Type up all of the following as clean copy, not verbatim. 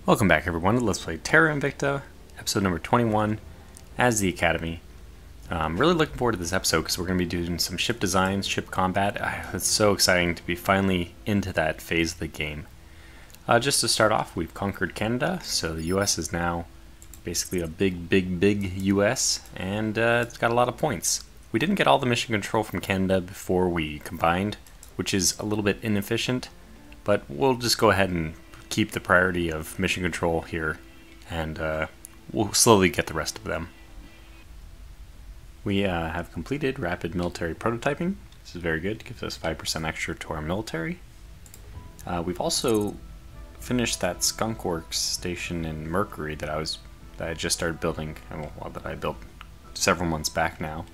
Welcome back everyone to Let's Play Terra Invicta, episode number 21, as the Academy. I'm really looking forward to this episode because we're going to be doing some ship designs, ship combat. It's so exciting to be finally into that phase of the game. Just to start off, we've conquered Canada, so the US is now basically a big US, and it's got a lot of points. We didn't get all the mission control from Canada before we combined, which is a little bit inefficient, but we'll just go ahead and keep the priority of mission control here, and we'll slowly get the rest of them. We have completed rapid military prototyping. This is very good. It gives us 5% extra to our military. We've also finished that Skunk Works station in Mercury that I just started building, well, that I built several months back now,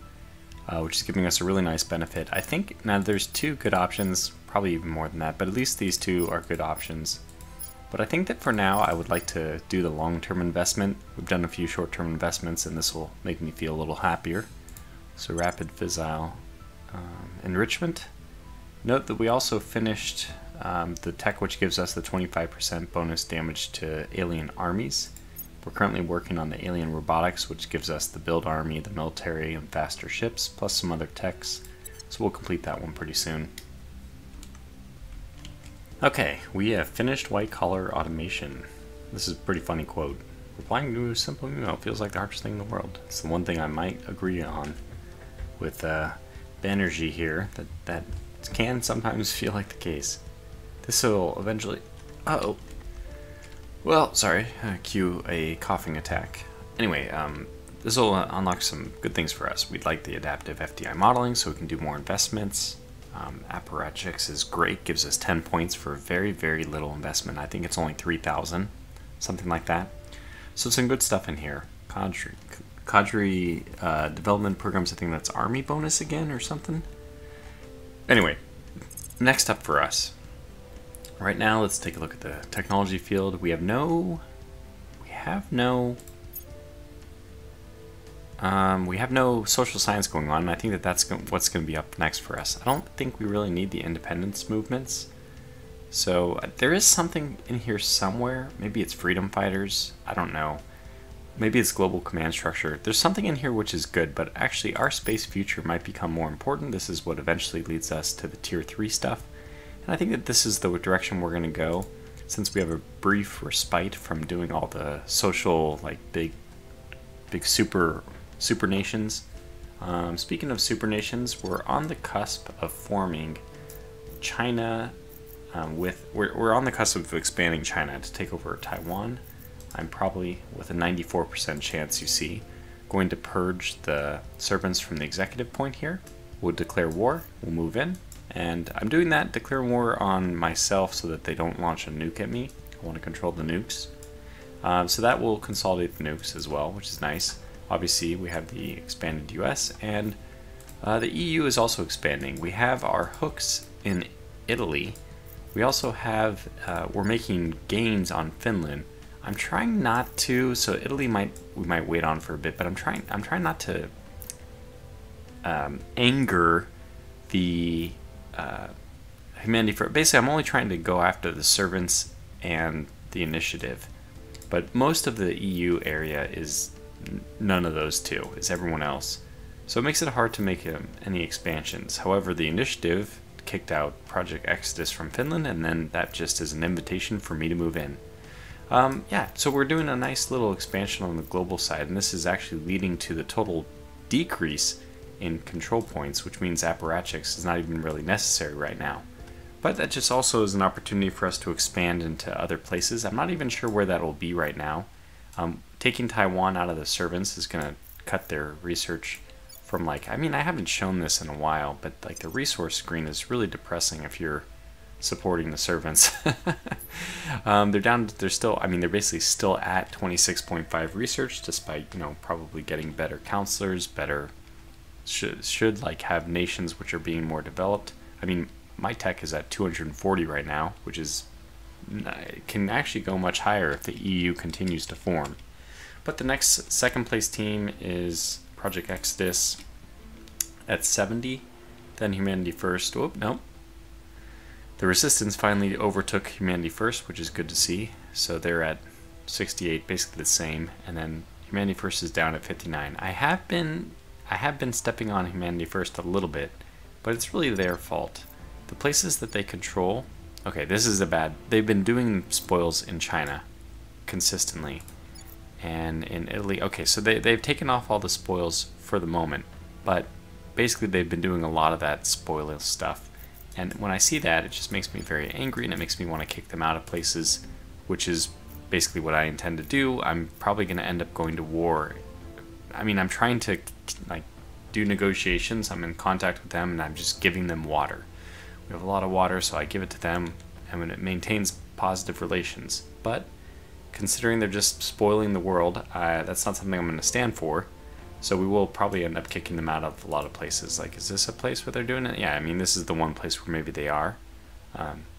which is giving us a really nice benefit. I think now there's two good options, probably even more than that, but at least these two are good options. But I think that for now I would like to do the long-term investment. We've done a few short-term investments and this will make me feel a little happier. So rapid fissile enrichment. Note that we also finished the tech which gives us the 25% bonus damage to alien armies. We're currently working on the alien robotics, which gives us the build army, the military, and faster ships, plus some other techs. So we'll complete that one pretty soon. Okay, we have finished white-collar automation. This is a pretty funny quote. Replying to a simple email feels like the hardest thing in the world. It's the one thing I might agree on with Banerjee here, that can sometimes feel like the case. This will eventually... Uh-oh. Well, sorry, cue a coughing attack. Anyway, this will unlock some good things for us. We'd like the adaptive FDI modeling so we can do more investments. Apparatchiks is great, gives us 10 points for very little investment. I think it's only 3,000, something like that. So some good stuff in here. Cadre development programs, I think that's army bonus again or something. Anyway, next up for us. Right now, let's take a look at the technology field. We have no social science going on, and I think that that's what's going to be up next for us. I don't think we really need the independence movements. So there is something in here somewhere. Maybe it's freedom fighters. I don't know. Maybe it's global command structure. There's something in here which is good, but actually our space future might become more important. This is what eventually leads us to the tier 3 stuff. And I think that this is the direction we're going to go, since we have a brief respite from doing all the social, like big super nations. Speaking of super nations, we're on the cusp of forming China. We're on the cusp of expanding China to take over Taiwan. I'm probably, with a 94% chance, you see, going to purge the servants from the executive point here. We'll declare war. We'll move in, and I'm doing that, declare war on myself so that they don't launch a nuke at me. I want to control the nukes. So that will consolidate the nukes as well, which is nice. Obviously, we have the expanded US, and the EU is also expanding. We have our hooks in Italy. We also have, we're making gains on Finland. I'm trying not to, so Italy we might wait on for a bit, but I'm trying not to anger the humanity for. Basically, I'm only trying to go after the servants and the initiative. But most of the EU area is none of those two, is everyone else. So it makes it hard to make any expansions. However, the initiative kicked out Project Exodus from Finland, and then that just is an invitation for me to move in. Yeah, so we're doing a nice little expansion on the global side, and this is actually leading to the total decrease in control points, which means apparatchiks is not even really necessary right now. But that just also is an opportunity for us to expand into other places. I'm not even sure where that will be right now. Taking Taiwan out of the servants is going to cut their research from, like, I mean, I haven't shown this in a while, but like the resource screen is really depressing if you're supporting the servants. They're still, I mean, they're basically still at 26.5 research, despite, you know, probably getting better counselors, should like have nations which are being more developed. I mean, my tech is at 240 right now, which is can actually go much higher if the EU continues to form. But the next second place team is Project Exodus at 70, then Humanity First. Oh, no. The Resistance finally overtook Humanity First, which is good to see. So they're at 68, basically the same, and then Humanity First is down at 59. I have been stepping on Humanity First a little bit, but it's really their fault. The places that they control. Okay, this is a bad. They've been doing spoils in China consistently, and in Italy. Okay, so they've taken off all the spoils for the moment, but basically they've been doing a lot of that spoil stuff. And when I see that, it just makes me very angry, and it makes me want to kick them out of places, which is basically what I intend to do. I'm probably going to end up going to war. I mean, I'm trying to like do negotiations. I'm in contact with them, and I'm just giving them water. We have a lot of water, so I give it to them, and when it maintains positive relations. But considering they're just spoiling the world, that's not something I'm going to stand for. So we will probably end up kicking them out of a lot of places. Like, is this a place where they're doing it? Yeah, I mean, this is the one place where maybe they are.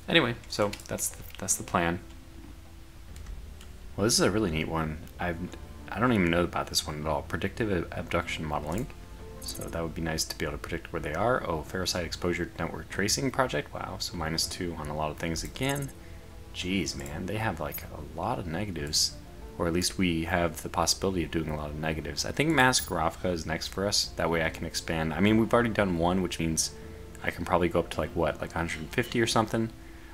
Anyway, so that's the plan. Well, this is a really neat one. I don't even know about this one at all. Predictive abduction modeling. So that would be nice to be able to predict where they are. Oh, ferrocite exposure network tracing project. Wow, so -2 on a lot of things again. Jeez, man, they have like a lot of negatives. Or at least we have the possibility of doing a lot of negatives. I think Maskarovka is next for us. That way I can expand. I mean, we've already done one, which means I can probably go up to like, what, like 150 or something?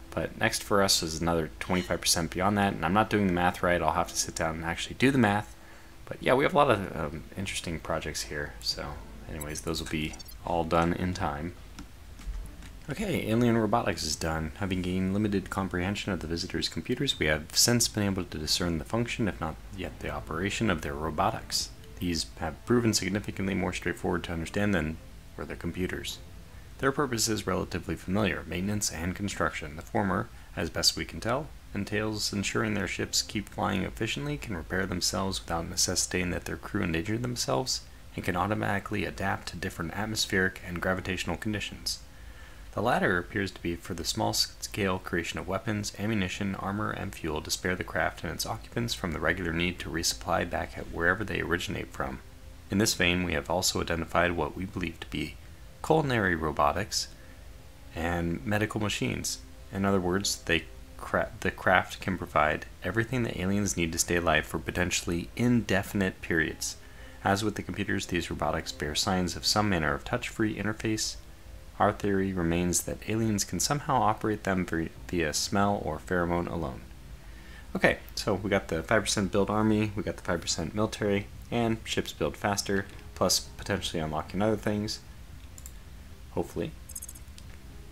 But next for us is another 25% beyond that. And I'm not doing the math right. I'll have to sit down and actually do the math. But yeah, we have a lot of interesting projects here. So anyways, those will be all done in time. Okay, alien robotics is done. Having gained limited comprehension of the visitors' computers, we have since been able to discern the function, if not yet the operation, of their robotics. These have proven significantly more straightforward to understand than were their computers. Their purpose is relatively familiar: maintenance and construction. The former, as best we can tell, entails ensuring their ships keep flying efficiently, can repair themselves without necessitating that their crew endanger themselves, and can automatically adapt to different atmospheric and gravitational conditions. The latter appears to be for the small-scale creation of weapons, ammunition, armor, and fuel to spare the craft and its occupants from the regular need to resupply back at wherever they originate from. In this vein, we have also identified what we believe to be culinary robotics and medical machines. In other words, the craft can provide everything the aliens need to stay alive for potentially indefinite periods. As with the computers, these robotics bear signs of some manner of touch-free interface. Our theory remains that aliens can somehow operate them via smell or pheromone alone. Okay, so we got the 5% build army, we got the 5% military, and ships build faster, plus potentially unlocking other things. Hopefully.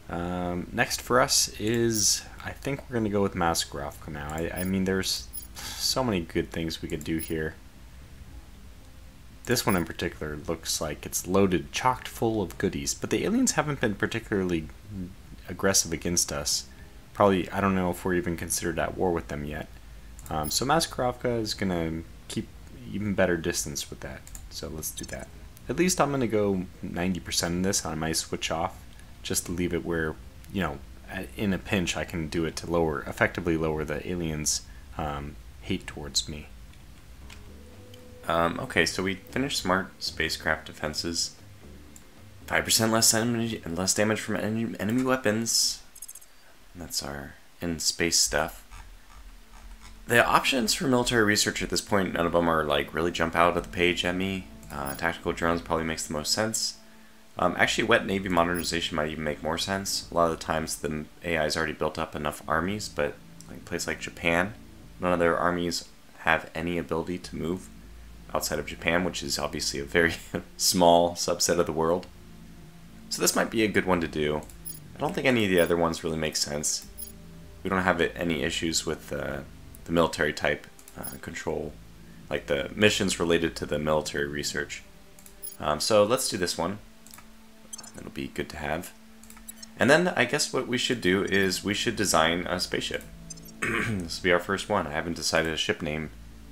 Next for us is, I think we're going to go with Maskarovka now. I mean, there's so many good things we could do here. This one in particular looks like it's loaded, chocked full of goodies, but the aliens haven't been particularly aggressive against us. Probably, I don't know if we're even considered at war with them yet. So Maskarovka is going to keep even better distance with that, so let's do that. At least I'm going to go 90% in this, I might switch off, just to leave it where, you know, in a pinch I can do it to effectively lower the aliens' hate towards me. Okay, so we finished smart spacecraft defenses. 5% less damage from enemy weapons. That's our in-space stuff. The options for military research at this point, none of them are like really jump out of the page at me. Tactical drones probably makes the most sense. Actually, wet navy modernization might even make more sense. A lot of the times the AI's already built up enough armies, but like a place like Japan, none of their armies have any ability to move outside of Japan, which is obviously a very small subset of the world. So this might be a good one to do. I don't think any of the other ones really make sense. We don't have any issues with the military type control, like the missions related to the military research. So let's do this one. It'll be good to have. And then I guess what we should do is we should design a spaceship. This will be our first one. I haven't decided a ship name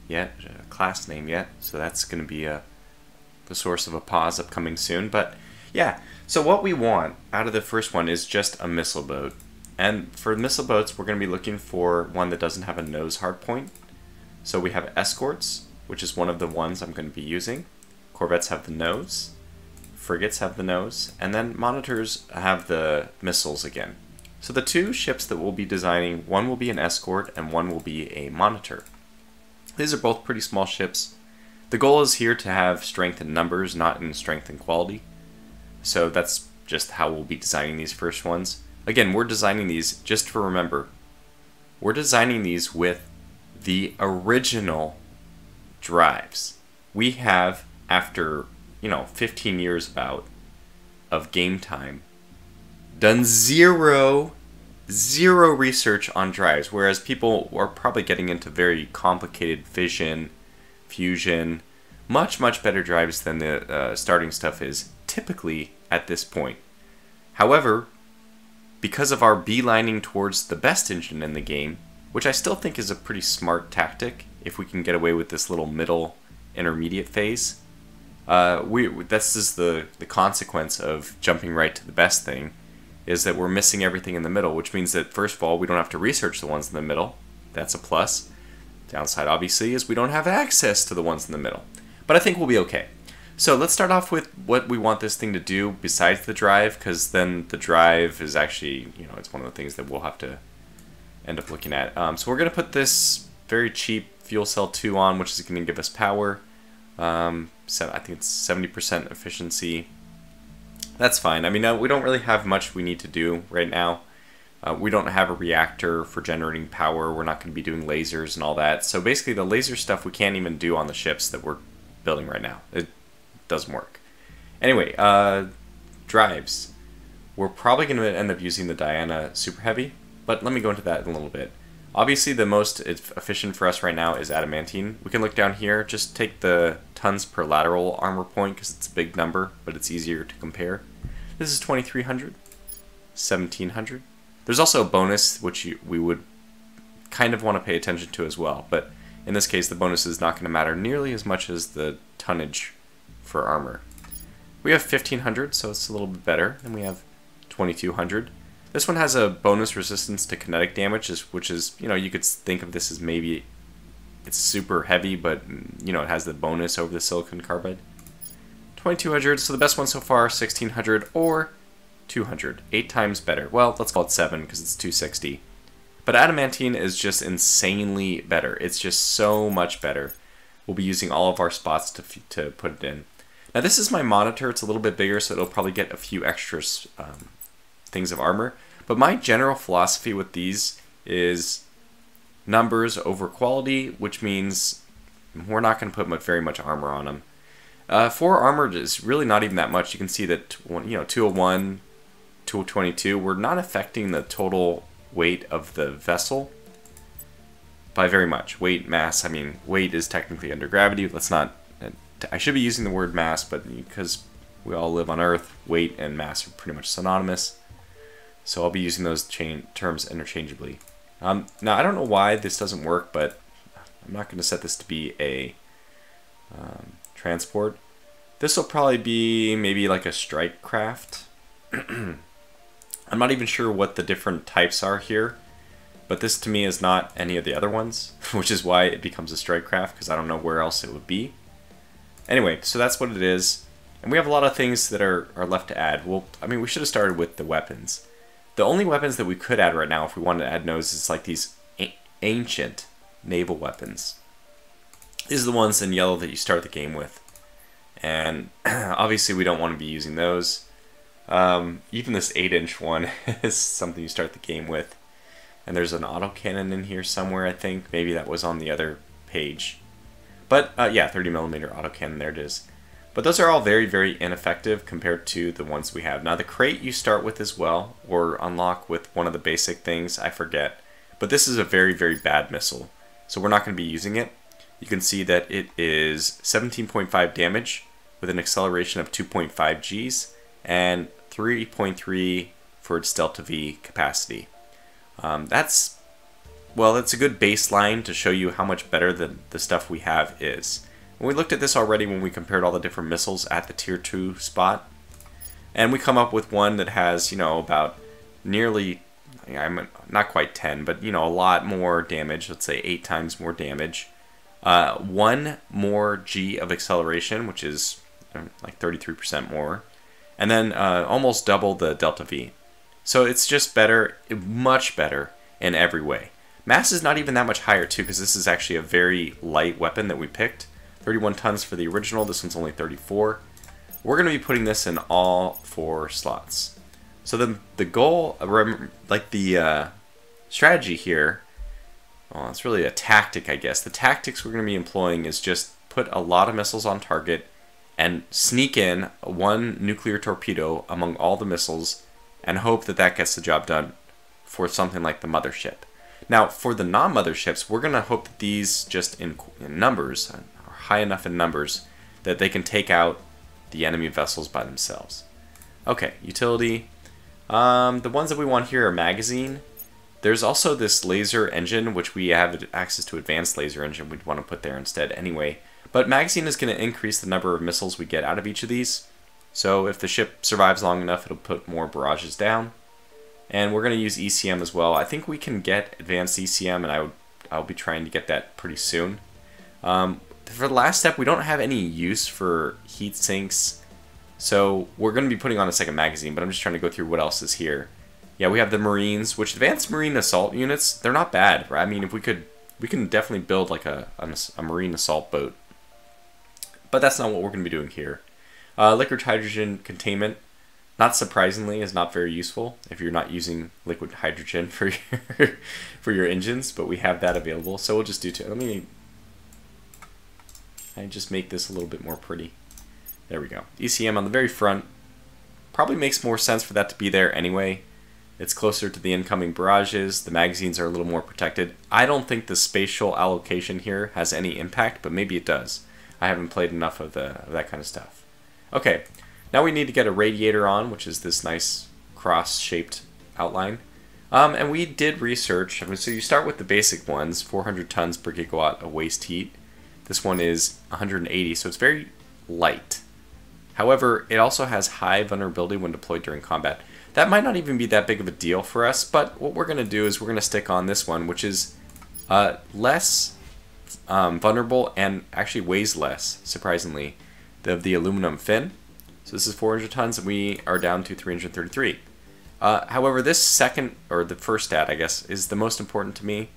yet, a class name yet, so that's going to be the source of a pause upcoming soon. But yeah, so what we want out of the first one is just a missile boat. And for missile boats, we're going to be looking for one that doesn't have a nose hardpoint. So we have escorts, which is one of the ones I'm going to be using. Corvettes have the nose, frigates have the nose, and then monitors have the missiles again. So the two ships that we'll be designing, one will be an escort and one will be a monitor. These are both pretty small ships. The goal is here to have strength in numbers, not in strength and quality. So that's just how we'll be designing these first ones. Again, we're designing these, just to remember, we're designing these with the original drives. We have, after 15 years about of game time, done zero research on drives, whereas people are probably getting into very complicated fission, fusion, much better drives than the starting stuff is typically at this point. However, because of our beelining towards the best engine in the game, which I still think is a pretty smart tactic if we can get away with this little middle intermediate phase, this is the consequence of jumping right to the best thing, is that we're missing everything in the middle, which means that first of all, we don't have to research the ones in the middle. That's a plus. Downside, obviously, is we don't have access to the ones in the middle. But I think we'll be okay. So let's start off with what we want this thing to do besides the drive, because then the drive is actually, it's one of the things that we'll have to end up looking at. So we're going to put this very cheap fuel cell 2 on, which is going to give us power. So I think it's 70% efficiency. That's fine. I mean, we don't really have much we need to do right now. We don't have a reactor for generating power. We're not going to be doing lasers and all that. So basically the laser stuff we can't even do on the ships that we're building right now. It doesn't work. Anyway, drives. We're probably going to end up using the Diana Super Heavy, but let me go into that in a little bit. Obviously the most efficient for us right now is adamantine. We can look down here, just take the tons per lateral armor point because it's a big number, but it's easier to compare. This is 2300, 1700. There's also a bonus which we would kind of want to pay attention to as well, but in this case the bonus is not going to matter nearly as much as the tonnage for armor. We have 1500, so it's a little bit better, and we have 2200. This one has a bonus resistance to kinetic damage, which is, you could think of this as maybe it's super heavy, but it has the bonus over the silicon carbide. 2200, so the best one so far, 1600 or 200, 8 times better. Well, let's call it 7 because it's 260. But adamantine is just insanely better. It's just so much better. We'll be using all of our spots to put it in. Now this is my monitor. It's a little bit bigger, so it'll probably get a few extra things of armor. But my general philosophy with these is numbers over quality, which means we're not going to put very much armor on them. 4 armor is really not even that much. You can see that 201, 222, we're not affecting the total weight of the vessel by very much. Weight, mass, I mean, weight is technically under gravity. Let's not, I should be using the word mass, but because we all live on Earth, weight and mass are pretty much synonymous. So I'll be using those terms interchangeably. Now, I don't know why this doesn't work, but I'm not going to set this to be a transport. This will probably be maybe like a strike craft. I'm not even sure what the different types are here, but this to me is not any of the other ones, which is why it becomes a strike craft, because I don't know where else it would be. Anyway, so that's what it is. And we have a lot of things that are left to add. Well, I mean, we should have started with the weapons. The only weapons that we could add right now if we wanted to add nose is like these ancient naval weapons. These are the ones in yellow that you start the game with. And obviously we don't want to be using those. Even this 8-inch one is something you start the game with. And there's an autocannon in here somewhere, I think. Maybe that was on the other page. But yeah, 30mm autocannon, there it is. But those are all very, very ineffective compared to the ones we have. Now the crate you start with as well, or unlock with one of the basic things, I forget. But this is a very, very bad missile. So we're not going to be using it. You can see that it is 17.5 damage with an acceleration of 2.5 Gs and 3.3 for its delta V capacity. That's a good baseline to show you how much better the stuff we have is. And we looked at this already when we compared all the different missiles at the tier 2 spot. And we come up with one that has, about nearly, not quite 10, but, a lot more damage. Let's say 8 times more damage. 1 more G of acceleration, which is like 33% more. And then almost double the delta V. So it's just better, much better in every way. Mass is not even that much higher too, because this is actually a very light weapon that we picked. 31 tons for the original, this one's only 34. We're going to be putting this in all 4 slots. So the goal, like the strategy here, well, it's really a tactic, I guess. The tactics we're going to be employing is just put a lot of missiles on target and sneak in 1 nuclear torpedo among all the missiles and hope that that gets the job done for something like the mothership. Now, for the non-motherships, we're going to hope that these just in numbers are high enough in numbers that they can take out the enemy vessels by themselves. Okay, utility. The ones that we want here are magazine. There's also this laser engine, which we have access to advanced laser engine we'd want to put there instead anyway. But magazine is going to increase the number of missiles we get out of each of these. So if the ship survives long enough, it'll put more barrages down. And we're going to use ECM as well. I think we can get advanced ECM, and I'll be trying to get that pretty soon. For the last step, we don't have any use for heat sinks, so we're going to be putting on a second magazine, but I'm just trying to go through what else is here. Yeah, we have the Marines, which advanced Marine assault units, they're not bad, right? I mean, if we can definitely build like a Marine assault boat. But that's not what we're going to be doing here. Liquid hydrogen containment, not surprisingly, is not very useful if you're not using liquid hydrogen for your engines, but we have that available, so we'll just do two. Let me just make this a little bit more pretty. There we go. ECM on the very front. Probably makes more sense for that to be there anyway. It's closer to the incoming barrages. The magazines are a little more protected. I don't think the spatial allocation here has any impact, but maybe it does. I haven't played enough of that kind of stuff. Okay, now we need to get a radiator on, which is this nice cross-shaped outline. And we did research. So you start with the basic ones, 400 tons per gigawatt of waste heat. This one is 180, so it's very light. However, it also has high vulnerability when deployed during combat. That might not even be that big of a deal for us, but what we're going to do is we're going to stick on this one, which is less vulnerable and actually weighs less, surprisingly, than the aluminum fin. So this is 400 tons, and we are down to 333. However, this second, or the first stat, I guess, is the most important to me.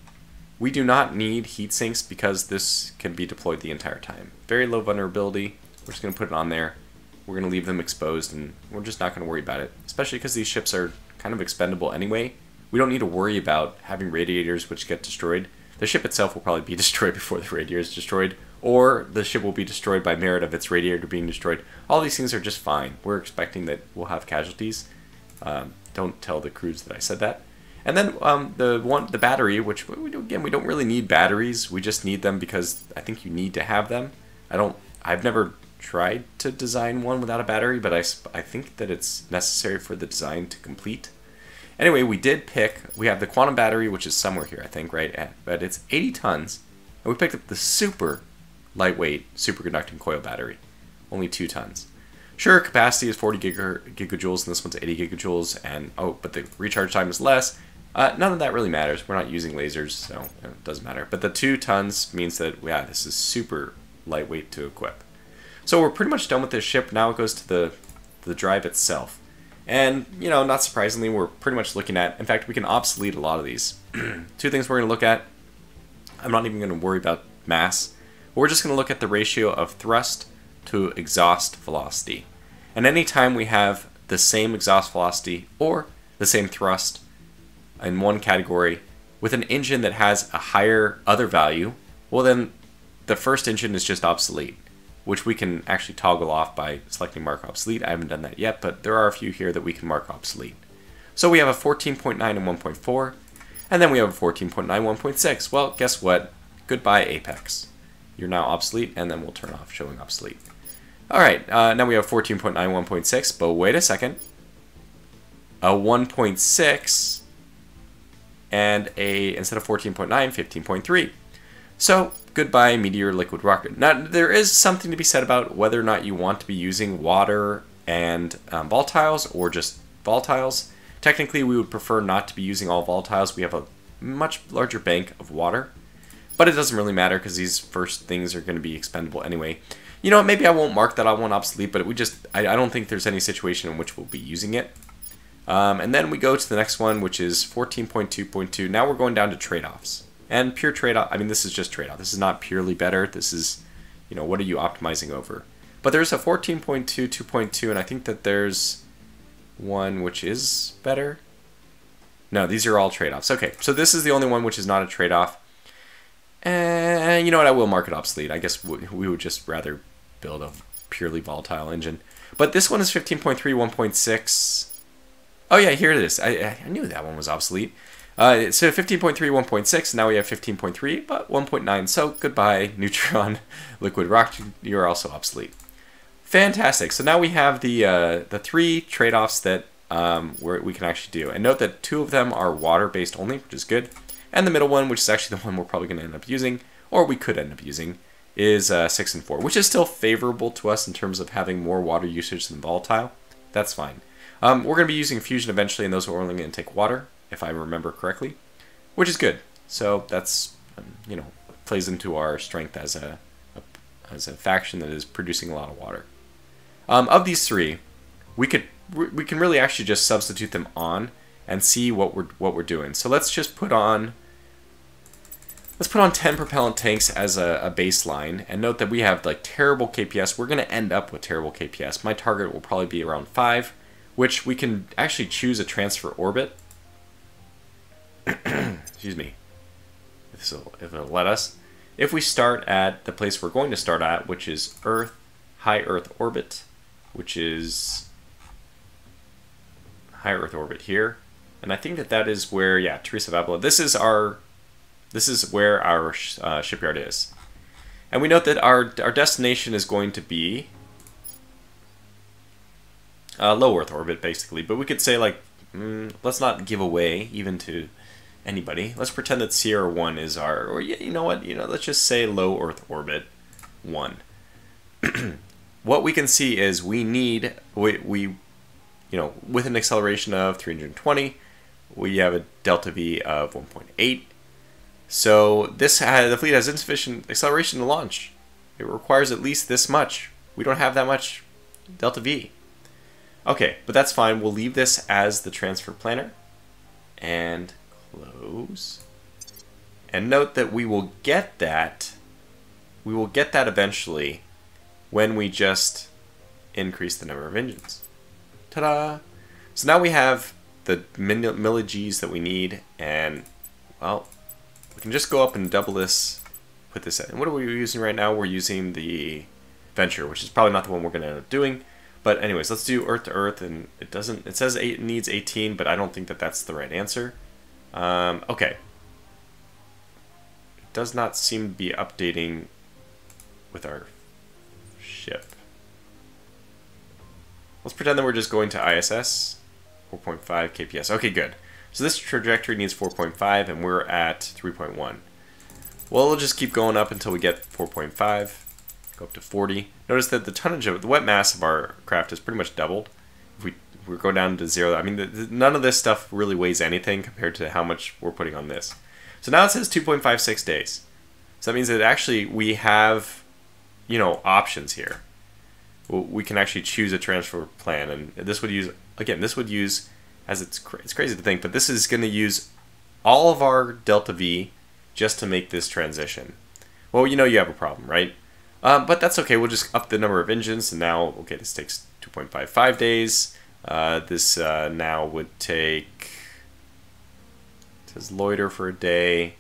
We do not need heat sinks because this can be deployed the entire time. Very low vulnerability. We're just going to put it on there. We're going to leave them exposed, and we're just not going to worry about it. Especially because these ships are kind of expendable anyway. We don't need to worry about having radiators which get destroyed. The ship itself will probably be destroyed before the radiator is destroyed, or the ship will be destroyed by merit of its radiator being destroyed. All these things are just fine. We're expecting that we'll have casualties. Don't tell the crews that I said that. And then the battery, which we don't really need batteries. We just need them because I think you need to have them. I've never tried to design one without a battery, but I think that it's necessary for the design to complete. Anyway, we have the quantum battery, which is somewhere here, I think, right? But it's 80 tons, and we picked up the super lightweight superconducting coil battery, only 2 tons. Sure, capacity is 40 gigajoules, and this one's 80 gigajoules, and but the recharge time is less. None of that really matters. We're not using lasers, so it doesn't matter. But the 2 tons means that, yeah, this is super lightweight to equip. So we're pretty much done with this ship. Now it goes to the drive itself. And, not surprisingly, we're pretty much looking at, in fact, we can obsolete a lot of these. 2 things we're going to look at. I'm not even going to worry about mass. We're just going to look at the ratio of thrust to exhaust velocity. And anytime we have the same exhaust velocity or the same thrust in one category with an engine that has a higher other value, well then the first engine is just obsolete, which we can actually toggle off by selecting mark obsolete. I haven't done that yet, but there are a few here that we can mark obsolete. So we have a 14.9 and 1.4, and then we have a 14.9, 1.6. Well, guess what? Goodbye, Apex. You're now obsolete, and then we'll turn off showing obsolete. Alright, now we have 14.9, 1.6, but wait a second. A 1.6 and instead of 14.9, 15.3. So, goodbye, Meteor Liquid Rocket. Now, there is something to be said about whether or not you want to be using water and volatiles or just volatiles. Technically, we would prefer not to be using all volatiles. We have a much larger bank of water. But it doesn't really matter because these first things are going to be expendable anyway. You know what, maybe I won't mark that I want obsolete, but I don't think there's any situation in which we'll be using it. And then we go to the next one, which is 14.2.2. Now we're going down to trade-offs. And pure trade-off, I mean, this is just trade-off. This is not purely better. This is, you know, what are you optimizing over? But there's a 14.2, 2.2, and I think that there's one which is better. No, these are all trade-offs. Okay, so this is the only one which is not a trade-off. And you know what, I will mark it obsolete. I guess we would just rather build a purely volatile engine. But this one is 15.3, 1.6. Oh yeah, here it is. I knew that one was obsolete. So 15.3, 1.6. Now we have 15.3, but 1.9. So goodbye, neutron, liquid rock. You're also obsolete. Fantastic. So now we have the three trade-offs that we can actually do. And note that two of them are water-based only, which is good. And the middle one, which is actually the one we're probably going to end up using, or we could end up using, is 6 and 4, which is still favorable to us in terms of having more water usage than volatile. That's fine. We're going to be using fusion eventually, and those are only going to take water, if I remember correctly, which is good. So that's, you know, plays into our strength as a faction that is producing a lot of water. Of these three, we can really actually just substitute them on and see what we're doing. So let's just put on 10 propellant tanks as a baseline, and note that we have like terrible KPS. We're going to end up with terrible KPS. My target will probably be around 5, which we can actually choose a transfer orbit. Excuse me. If it'll let us. If we start at the place we're going to start at, which is Earth, high Earth orbit, which is high Earth orbit here, and I think that is where, yeah, Teresa Vabla. This is where our shipyard is, and we note that our destination is going to be low Earth orbit, basically. But we could say, like, let's not give away even to anybody. Let's pretend that Sierra 1 is our, or you know what, let's just say low Earth orbit 1. What we can see is we need, with an acceleration of 320, we have a delta V of 1.8. So the fleet has insufficient acceleration to launch. It requires at least this much. We don't have that much delta V. Okay, but that's fine. We'll leave this as the transfer planner. And close. And note that we will get that. We will get that eventually when we just increase the number of engines. Ta-da! So now we have the millig's that we need, and, well, we can just go up and double this, put this in. And what are we using right now? We're using the Venture, which is probably not the one we're going to end up doing. But anyways, let's do Earth to Earth, and it says it needs 18, but I don't think that that's the right answer. Okay. It does not seem to be updating with our ship. Let's pretend that we're just going to ISS, 4.5 KPS. Okay, good. So this trajectory needs 4.5, and we're at 3.1. Well, we'll just keep going up until we get 4.5, go up to 40. Notice that the tonnage of the wet mass of our craft is pretty much doubled. If we go down to 0, I mean, none of this stuff really weighs anything compared to how much we're putting on this. So now it says 2.56 days. So that means that actually we have, options here. We can actually choose a transfer plan, and this would use, again, as it's crazy to think, but this is going to use all of our delta V just to make this transition. Well, you have a problem, right? But that's okay. We'll just up the number of engines, and now, okay, this takes 2.55 days. This now would take, it says loiter for a day.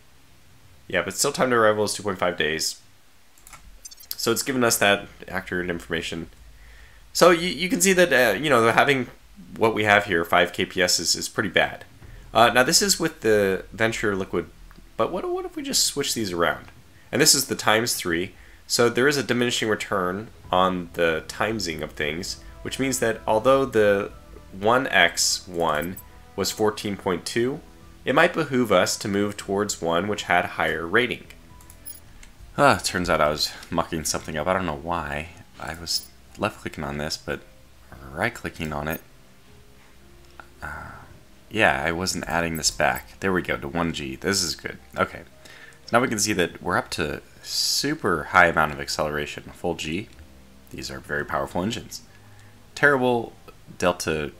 Yeah, but still time to arrival is 2.5 days. So it's given us that accurate information. So you can see that, having what we have here, 5 KPS, is pretty bad. Now this is with the Venture liquid, but what if we just switch these around? And this is the ×3, so there is a diminishing return on the timesing of things, which means that although the 1x1 was 14.2, it might behoove us to move towards one which had higher rating. It turns out I was mucking something up. I don't know why. I was left-clicking on this, but right-clicking on it. Yeah, I wasn't adding this back. There we go, to 1G. This is good. Okay. So now we can see that we're up to super high amount of acceleration. Full G. These are very powerful engines. Terrible delta,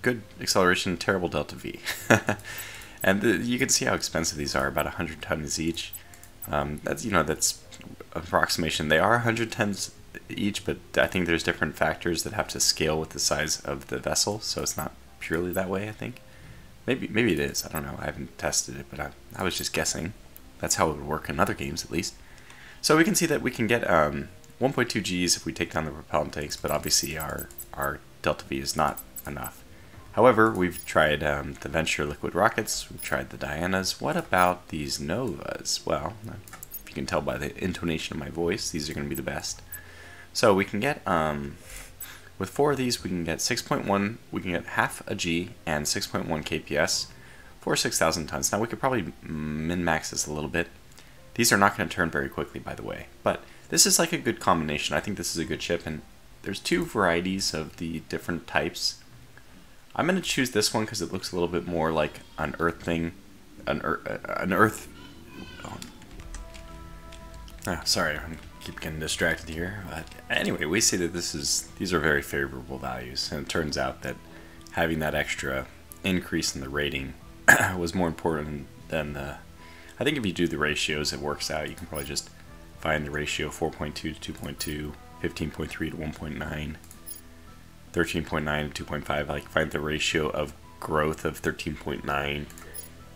good acceleration, terrible delta V. And you can see how expensive these are, about 100 tons each. That's approximation. They are 100 tons each, but I think there's different factors that have to scale with the size of the vessel, so it's not purely that way, I think. Maybe it is, I don't know, I haven't tested it, but I was just guessing. That's how it would work in other games, at least. So we can see that we can get 1.2 Gs if we take down the propellant tanks, but obviously our delta V is not enough. However, we've tried the Venture liquid rockets, we've tried the Dianas. What about these Novas? Well, if you can tell by the intonation of my voice, these are going to be the best. So we can get, with 4 of these, we can get 6.1, we can get half a G and 6.1 kps for 6,000 tons. Now we could probably min-max this a little bit. These are not going to turn very quickly, by the way, but this is like a good combination. I think this is a good ship, and there's 2 varieties of the different types. I'm going to choose this one because it looks a little bit more like an Earth thing. Sorry, I keep getting distracted here. But anyway, we see that these are very favorable values, and it turns out that having that extra increase in the rating was more important than the... I think if you do the ratios, it works out. You can probably just find the ratio 4.2 to 2.2, 15.3 to 1.9. 13.9 to 2.5, like find the ratio of growth of 13.9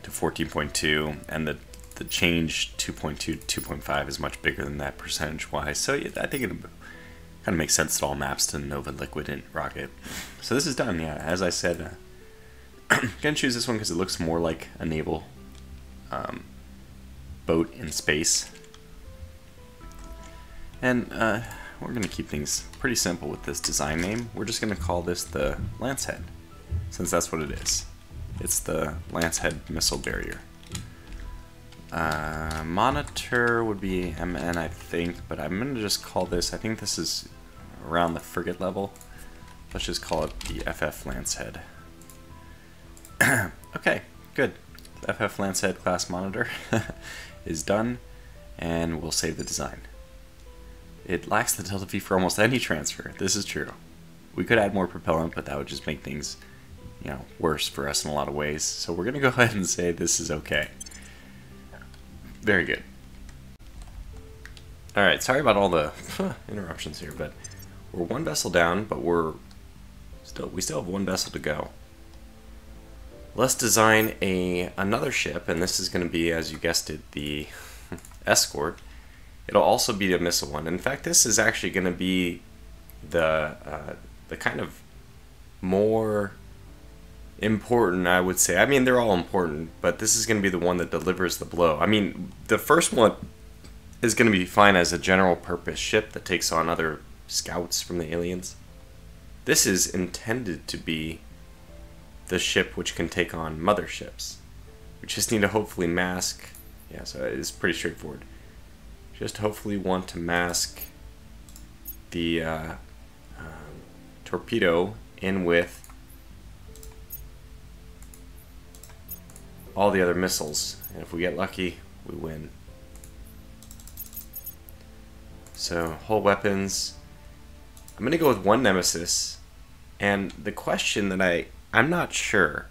to 14.2, and the change 2.2 to 2.5 is much bigger than that percentage-wise. So yeah, I think it kind of makes sense that all maps to Nova Liquid and Rocket. So this is done, yeah. As I said, I'm going to choose this one because it looks more like a naval boat in space. And we're going to keep things pretty simple with this design name. We're just going to call this the Lancehead, since that's what it is. It's the Lancehead missile barrier. Monitor would be MN, I think, but I'm going to just call this, I think this is around the frigate level. Let's just call it the FF Lancehead. Okay, good. FF Lancehead class monitor is done, and we'll save the design. It lacks the delta V for almost any transfer. This is true. We could add more propellant, but that would just make things, worse for us in a lot of ways. So we're going to go ahead and say this is okay. Very good. Alright, sorry about all the interruptions here, but we're 1 vessel down, but we still have 1 vessel to go. Let's design another ship, and this is going to be, as you guessed it, the Escort. It'll also be a missile one. In fact, this is actually going to be the kind of more important, I would say. I mean, they're all important, but this is going to be the one that delivers the blow. I mean, the first one is going to be fine as a general purpose ship that takes on other scouts from the aliens. This is intended to be the ship which can take on motherships. We just need to hopefully mask. Yeah, so it's pretty straightforward. Just hopefully want to mask the torpedo in with all the other missiles, and if we get lucky, we win. So, hull weapons. I'm going to go with 1 Nemesis, and the question that I'm not sure,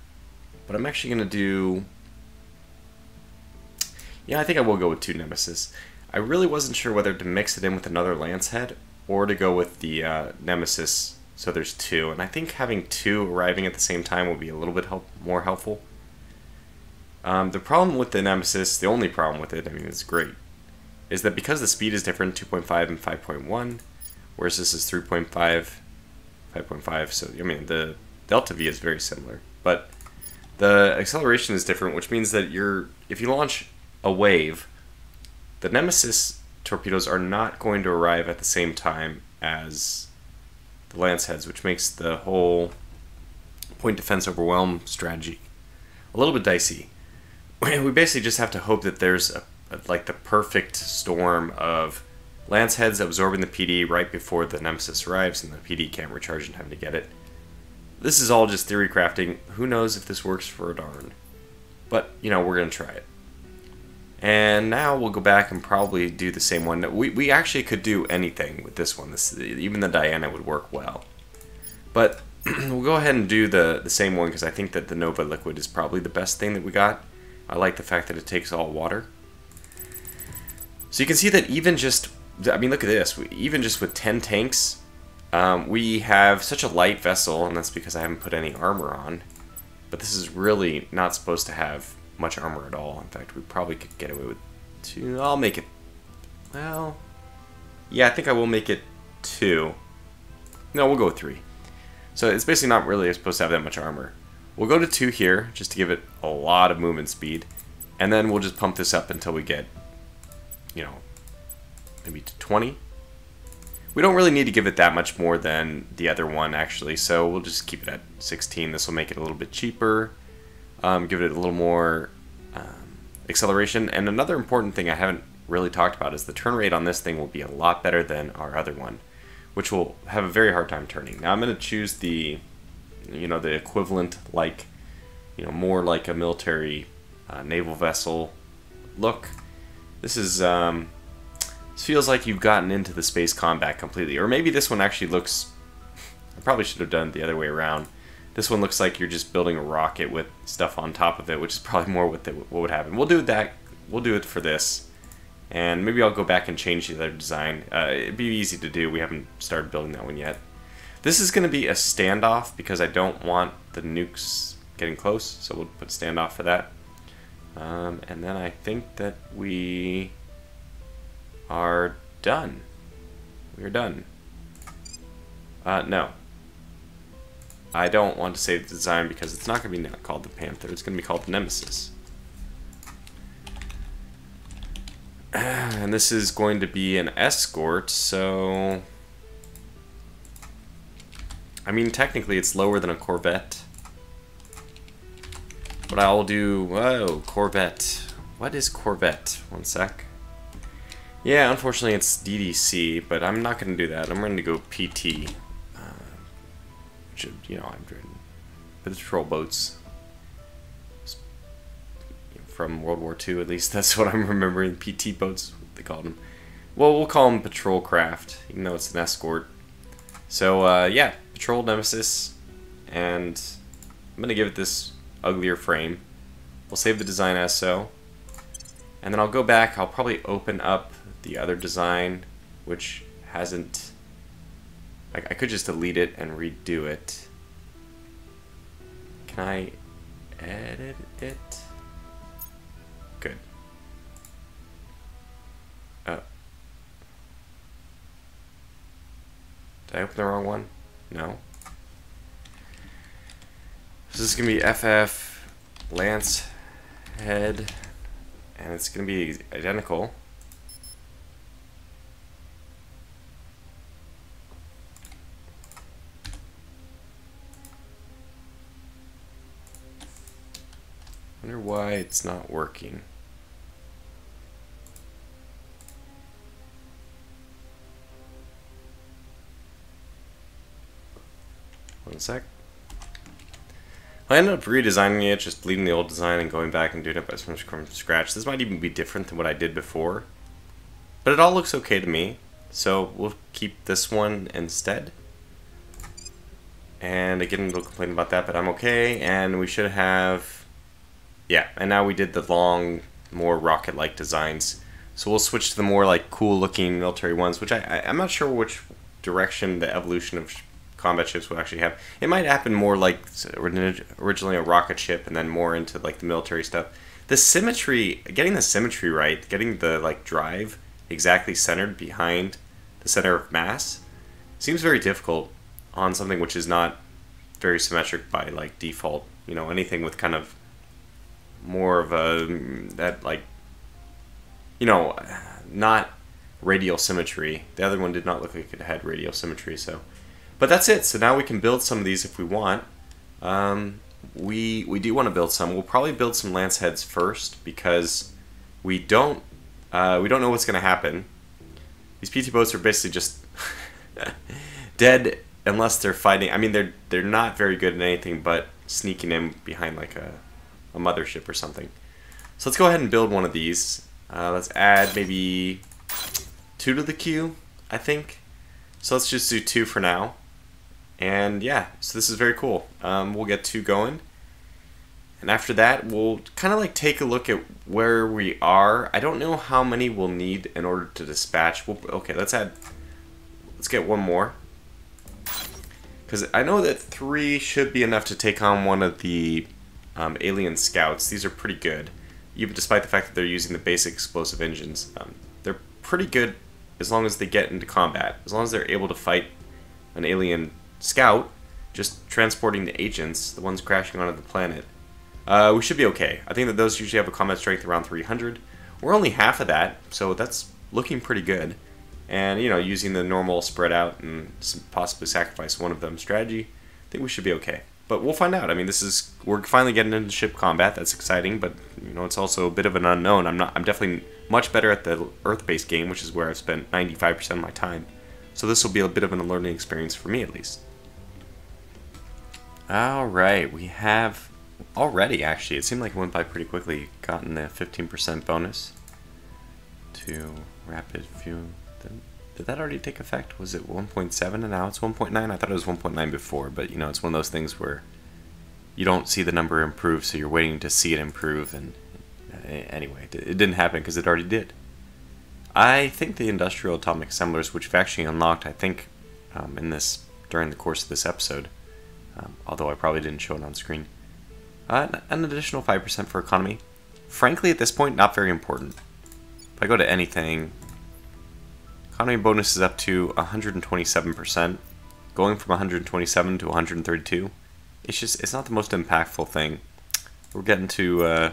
but I'm actually going to do... Yeah, I think I will go with 2 Nemesis. I really wasn't sure whether to mix it in with another Lancehead or to go with the Nemesis, so there's 2. And I think having 2 arriving at the same time will be a little bit more helpful. The problem with the Nemesis, the only problem with it, I mean it's great, is that because the speed is different, 2.5 and 5.1, whereas this is 3.5, 5.5, so I mean the delta V is very similar. But the acceleration is different, which means that if you launch a wave, the Nemesis torpedoes are not going to arrive at the same time as the Lanceheads, which makes the whole point defense overwhelm strategy a little bit dicey. We basically just have to hope that there's like the perfect storm of Lanceheads absorbing the PD right before the Nemesis arrives, and the PD can't recharge in time to get it. This is all just theory crafting. Who knows if this works for a darn. But, we're going to try it. And now we'll go back and probably do the same one. We actually could do anything with this one. Even the Diana would work well. But we'll go ahead and do the same one because I think that the Nova Liquid is probably the best thing that we got. I like the fact that it takes all water. So you can see that even just, I mean, look at this. Even just with 10 tanks, we have such a light vessel, and that's because I haven't put any armor on. But this is really not supposed to have much armor at all. In fact, we probably could get away with 2. I'll make it, well, yeah, I think I will make it 2. No, we'll go with 3. So it's basically not really supposed to have that much armor. We'll go to 2 here, just to give it a lot of movement speed. And then we'll just pump this up until we get, you know, maybe to 20. We don't really need to give it that much more than the other one, actually. So we'll just keep it at 16. This will make it a little bit cheaper. Give it a little more acceleration. And another important thing I haven't really talked about is the turn rate on this thing will be a lot better than our other one, which will have a very hard time turning. Now I'm going to choose the, you know, the equivalent, like, you know, more like a military naval vessel look. This is this feels like you've gotten into the space combat completely, or maybe this one actually looks. I probably should have done it the other way around. This one looks like you're just building a rocket with stuff on top of it, which is probably more what would happen. We'll do that. We'll do it for this. And maybe I'll go back and change the other design. It'd be easy to do. We haven't started building that one yet. This is going to be a standoff because I don't want the nukes getting close. So we'll put standoff for that. And then I think that we are done. We are done. No. I don't want to save the design because it's not going to be called the Panther. It's going to be called the Nemesis. And this is going to be an escort, so I mean technically it's lower than a Corvette. But I'll do, whoa, Corvette. What is Corvette? One sec. Yeah, unfortunately it's DDC, but I'm not going to do that. I'm going to go PT. Which, you know, I've driven patrol boats from World War II, at least that's what I'm remembering. PT boats, what they called them. Well, we'll call them patrol craft, even though it's an escort. So, yeah, patrol Nemesis, and I'm going to give it this uglier frame. We'll save the design as so. And then I'll go back, I'll probably open up the other design, which hasn't... I could just delete it and redo it. Can I edit it? Good. Oh. Did I open the wrong one? No. So this is going to be FF Lance Head, and it's going to be identical. I wonder why it's not working. One sec. I ended up redesigning it, just leaving the old design and going back and doing it from scratch. This might even be different than what I did before, but it all looks okay to me. So we'll keep this one instead. And again, we'll complain about that, but I'm okay. And we should have, yeah. And now we did the long, more rocket-like designs. So we'll switch to the more like cool-looking military ones, which I'm not sure which direction the evolution of combat ships will actually have. It might happen more like originally a rocket ship and then more into like the military stuff. The symmetry, getting the symmetry right, getting the like drive exactly centered behind the center of mass seems very difficult on something which is not very symmetric by like default. You know, anything with kind of more of a, that like, you know, not radial symmetry. The other one did not look like it had radial symmetry, so. But that's it. So now we can build some of these if we want. We do want to build some. We'll probably build some lance heads first because we don't know what's going to happen. These PT boats are basically just dead unless they're fighting. I mean, they're not very good at anything but sneaking in behind like a mothership or something. So let's go ahead and build one of these. Let's add maybe 2 to the queue, I think. So let's just do 2 for now. And yeah, so this is very cool. We'll get 2 going. And after that, we'll kind of like take a look at where we are. I don't know how many we'll need in order to dispatch. Okay, let's get 1 more. Because I know that 3 should be enough to take on one of the alien scouts. These are pretty good, even despite the fact that they're using the basic explosive engines. They're pretty good as long as they get into combat. As long as they're able to fight an alien scout, just transporting the agents, the ones crashing onto the planet. We should be okay. I think that those usually have a combat strength around 300. We're only half of that, so that's looking pretty good. And, you know, using the normal spread out and possibly sacrifice one of them strategy, I think we should be okay. But we'll find out. I mean, we're finally getting into ship combat. That's exciting, but, you know, it's also a bit of an unknown. I'm definitely much better at the Earth-based game, which is where I've spent 95% of my time. So this will be a bit of a learning experience for me, at least. Alright, we have already, actually, it seemed like it went by pretty quickly, gotten the 15% bonus to rapid fuel. Did that already take effect? Was it 1.7 and now it's 1.9? I thought it was 1.9 before, but you know, it's one of those things where you don't see the number improve, so you're waiting to see it improve, and anyway, it didn't happen because it already did. I think the industrial atomic assemblers, which we've actually unlocked, I think, during the course of this episode, although I probably didn't show it on screen, an additional 5% for economy. Frankly, at this point, not very important. If I go to anything, economy bonus is up to 127%, going from 127 to 132. It's not the most impactful thing. We're getting to,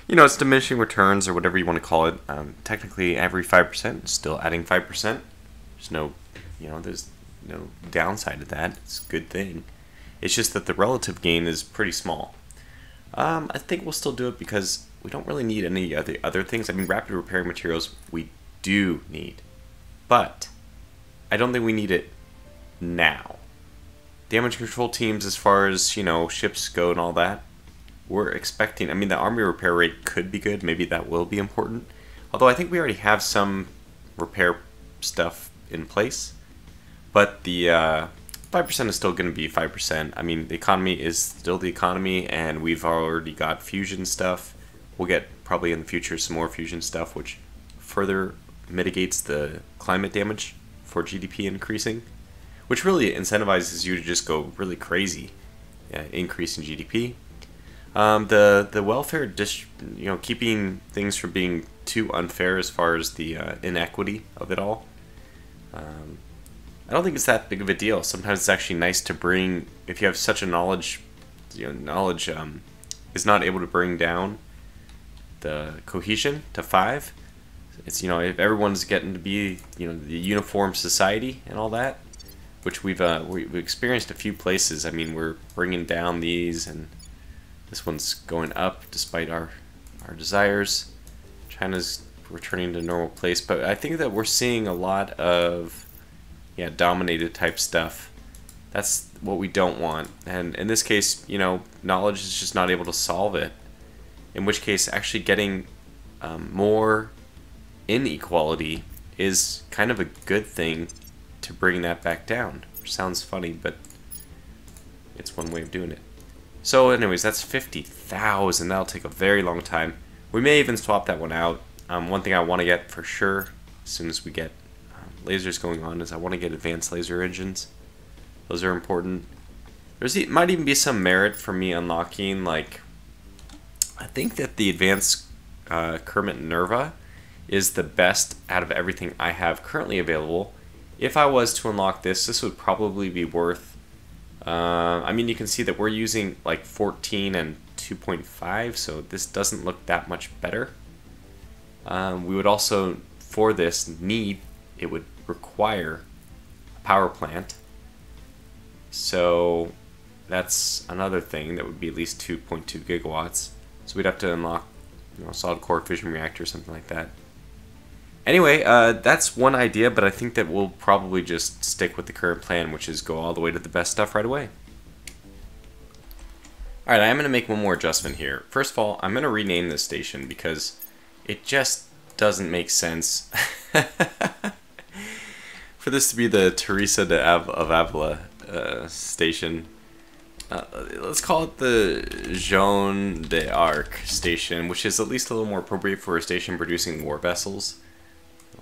you know, it's diminishing returns or whatever you want to call it. Technically, every 5% is still adding 5%. There's no downside to that. It's a good thing. It's just that the relative gain is pretty small. I think we'll still do it because we don't really need any other things. I mean, rapid repairing materials we do need, but I don't think we need it now. Damage control teams, as far as, you know, ships go and all that, we're expecting. I mean, the army repair rate could be good. Maybe that will be important. Although I think we already have some repair stuff in place, but the 5% is still going to be 5%. I mean, the economy is still the economy, and we've already got fusion stuff. We'll get probably in the future some more fusion stuff, which further mitigates the climate damage for GDP increasing, which really incentivizes you to just go really crazy, increase in GDP. The welfare, keeping things from being too unfair as far as the inequity of it all. I don't think it's that big of a deal. Sometimes it's actually nice to bring, if you have such a knowledge is not able to bring down the cohesion to 5. It's, you know, if everyone's getting to be, you know, the uniform society and all that, which we've experienced a few places. I mean, we're bringing down these, and this one's going up despite our desires. China's returning to normal place, but I think that we're seeing a lot of dominated type stuff. That's what we don't want, and in this case, you know, knowledge is just not able to solve it, in which case actually getting more inequality is kind of a good thing to bring that back down. Which sounds funny, but it's one way of doing it. So anyways, that's 50,000. That'll take a very long time. We may even swap that one out. One thing I want to get for sure as soon as we get lasers going on is I want to get advanced laser engines. Those are important. Might even be some merit for me unlocking, like, I think that the advanced Kermit Nerva is the best out of everything I have currently available. If I was to unlock this would probably be worth, I mean, you can see that we're using like 14 and 2.5, so this doesn't look that much better. We would also, for this, it would require a power plant. So that's another thing that would be at least 2.2 gigawatts. So we'd have to unlock, you know, a solid core fission reactor or something like that. Anyway, that's one idea, but I think that we'll probably just stick with the current plan, which is go all the way to the best stuff right away. Alright, I am going to make one more adjustment here. First of all, I'm going to rename this station because it just doesn't make sense for this to be the Teresa of Avila. station. Let's call it the Jeanne d'Arc station, which is at least a little more appropriate for a station producing war vessels.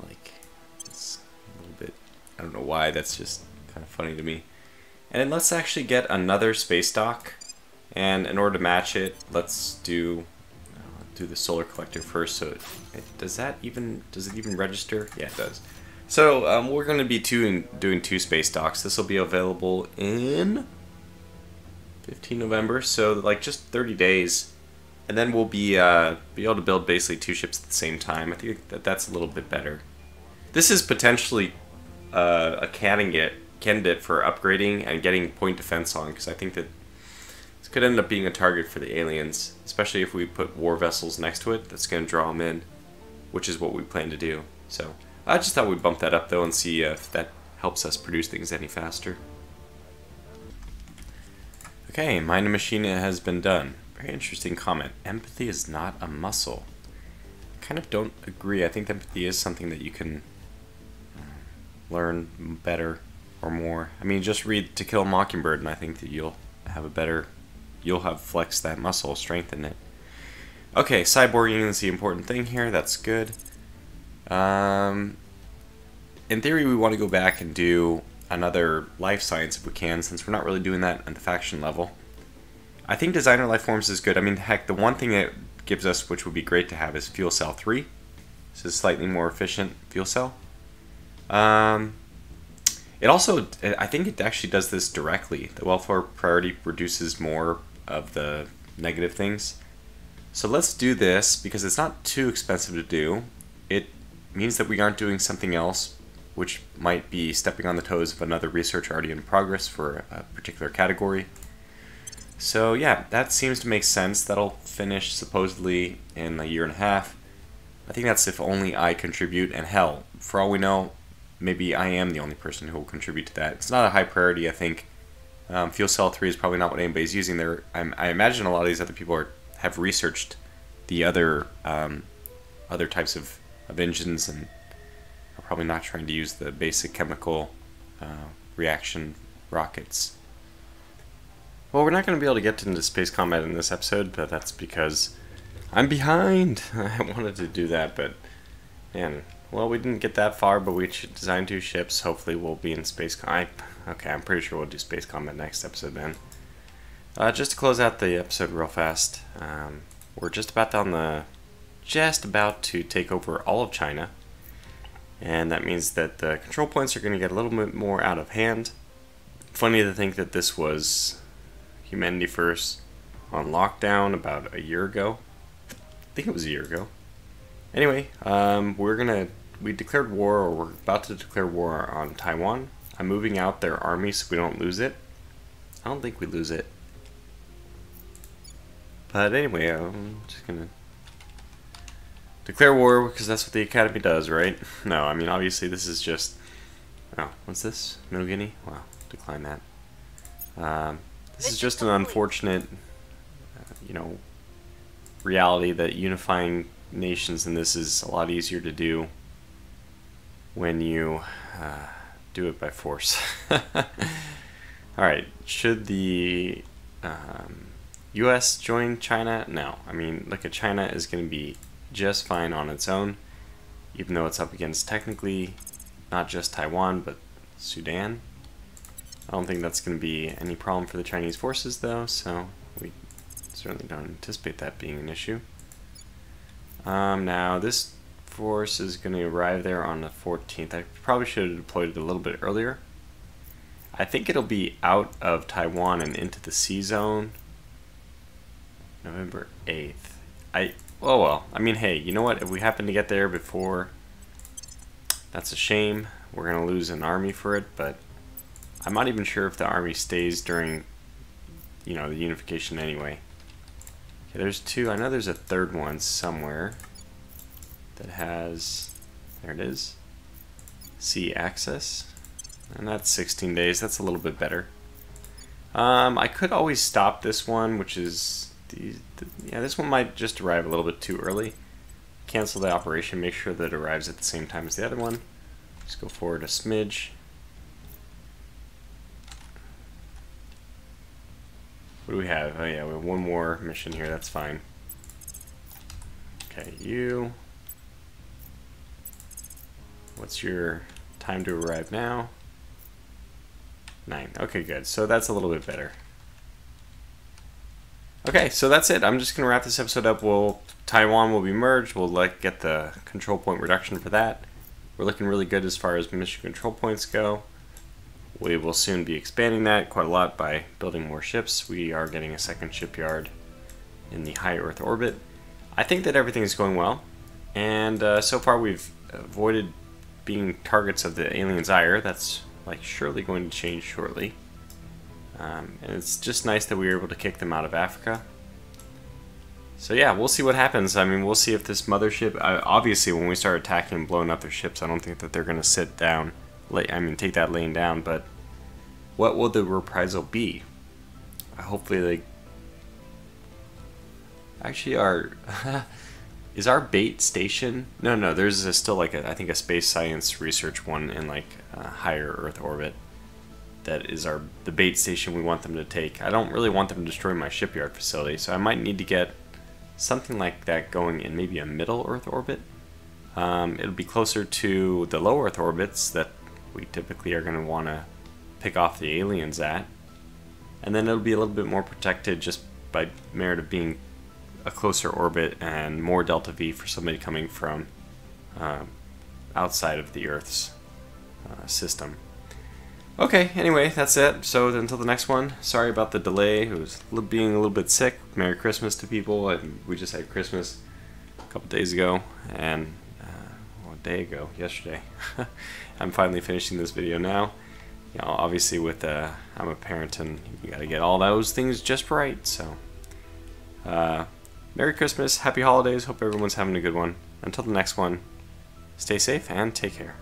Like, it's a little bit, I don't know why, that's just kind of funny to me. And then let's actually get another space dock, and in order to match it, let's do the solar collector first. So does it even register? Yeah, it does. So we're going to be doing 2 space docks. This will be available in 15 November, so like just 30 days, and then we'll be able to build basically 2 ships at the same time. I think that's a little bit better. This is potentially a candidate for upgrading and getting point defense on, because I think that this could end up being a target for the aliens, especially if we put war vessels next to it. That's going to draw them in, which is what we plan to do. So I just thought we'd bump that up though and see if that helps us produce things any faster. Okay, Mind Machina has been done. Very interesting comment. Empathy is not a muscle. I kind of don't agree. I think empathy is something that you can learn better or more. I mean, just read To Kill a Mockingbird, and I think that you'll have flexed that muscle, strengthened it. Okay, cyborging is the important thing here. That's good. In theory, we want to go back and do another life science if we can, since we're not really doing that at the faction level. I think designer life forms is good. I mean, heck, the one thing it gives us, which would be great to have, is fuel cell 3. This is a slightly more efficient fuel cell. It also, I think it actually does this directly. The welfare priority reduces more of the negative things. So let's do this because it's not too expensive to do. It means that we aren't doing something else which might be stepping on the toes of another research already in progress for a particular category. So yeah, that seems to make sense. That'll finish supposedly in a year and a half. I think that's if only I contribute, and hell, for all we know, maybe I am the only person who will contribute to that. It's not a high priority, I think. Fuel Cell 3 is probably not what anybody's using there. I imagine a lot of these other people have researched the other types of engines and are probably not trying to use the basic chemical reaction rockets. Well, we're not going to be able to get into space combat in this episode, but that's because I'm behind. I wanted to do that, but man, well, we didn't get that far, but we should design 2 ships. Hopefully we'll be in space combat. Okay, I'm pretty sure we'll do space combat next episode then. Just to close out the episode real fast, we're just about to take over all of China, and that means that the control points are going to get a little bit more out of hand. Funny to think that this was Humanity First on lockdown about a year ago. I think it was a year ago. Anyway, we declared war, or we're about to declare war on Taiwan. I'm moving out their army so we don't lose it. I don't think we lose it. But anyway, I'm just gonna declare war because that's what the Academy does, right? No, I mean, obviously this is just... Oh, what's this? Middle Guinea? Wow, decline that. This is just an unfortunate, reality that unifying nations in this is a lot easier to do when you do it by force. Alright, should the US join China? No. I mean, look at China is going to be just fine on its own, even though it's up against technically not just Taiwan, but Sudan. I don't think that's going to be any problem for the Chinese forces, though, so we certainly don't anticipate that being an issue. Now, this force is going to arrive there on the 14th. I probably should have deployed it a little bit earlier. I think it'll be out of Taiwan and into the sea zone November 8th. Oh well, I mean, hey, you know what? If we happen to get there before, that's a shame. We're going to lose an army for it, but I'm not even sure if the army stays during, the unification anyway. Okay, there's 2. I know there's a 3rd one somewhere that has, there it is, sea access. And that's 16 days. That's a little bit better. I could always stop this one, which is, this one might just arrive a little bit too early. Cancel the operation, make sure that it arrives at the same time as the other one. Just go forward a smidge. What do we have? Oh yeah, we have one more mission here. That's fine. Okay, you. What's your time to arrive now? 9. Okay, good. So that's a little bit better. Okay, so that's it. I'm just going to wrap this episode up. Taiwan will be merged. We'll get the control point reduction for that. We're looking really good as far as mission control points go. We will soon be expanding that quite a lot by building more ships. We are getting a second shipyard in the high Earth orbit. I think that everything is going well, and so far we've avoided being targets of the aliens' ire. That's surely going to change shortly. And it's just nice that we were able to kick them out of Africa. So yeah, we'll see what happens. I mean, we'll see if this mothership... obviously, when we start attacking and blowing up their ships, I don't think that they're going to sit down. Take that lane down, but what will the reprisal be? Hopefully they... Actually, is our bait station... No, there's still I think a space science research one in higher Earth orbit. That is the bait station we want them to take. I don't really want them to destroy my shipyard facility, so I might need to get something like that going in maybe a middle Earth orbit. It'll be closer to the low Earth orbits that we typically are going to want to pick off the aliens at. And then it'll be a little bit more protected just by merit of being a closer orbit and more delta V for somebody coming from outside of the Earth's system. Okay, anyway, that's it. So until the next one, sorry about the delay. It was being a little bit sick. Merry Christmas to people. And we just had Christmas a couple days ago, and a day ago, yesterday. I'm finally finishing this video now. You know, obviously with I'm a parent, and you got to get all those things just right. So, Merry Christmas, Happy Holidays. Hope everyone's having a good one. Until the next one, stay safe and take care.